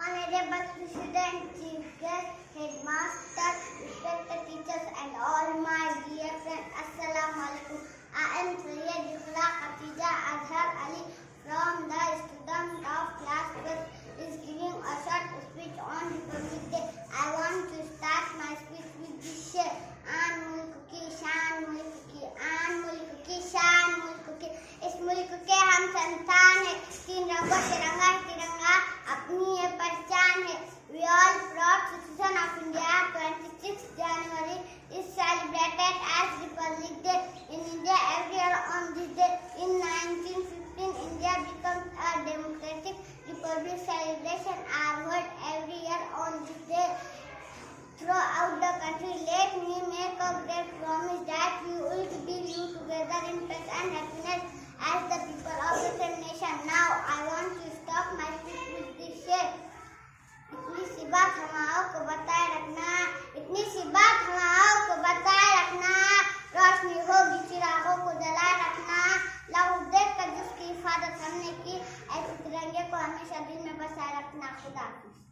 Honorable President, Chief Guest, Headmaster, respected teachers and all my dear friends, Assalamu alaikum. I am Sayyid Ikhla Khatija Azhar Ali from the student of class 12 is giving a short speech on Republic Day. I want to start my speech with this share. Aan mulk ki shaan mulk ki, aan mulk ki shaan mulk ki. इस मुल्क के हम संतान हैं, तीन रंगों तिरंगा तिरंगा अपनी ये पहचान है. We all proud citizen of India. 26 January is celebrated as Republic Day in India every year on this day. In 1915, India becomes a democratic republic. Celebration are held every year on this day throughout the country. Let me make a great promise that we will be live together in peace and happiness as the people of the same nation. Now I want to stop my speech with this share. इतनी सी बात हमाओं को बताए रखना, इतनी सी बात हमाओं को बताए रखना, रोशनी होगी चिरागों को जलाए रखना, लहू देख कर जिसकी हिफाजत हमने की, ऐसे तिरंगे को हमेशा दिल में बसाए रखना. खुदा हाफिज.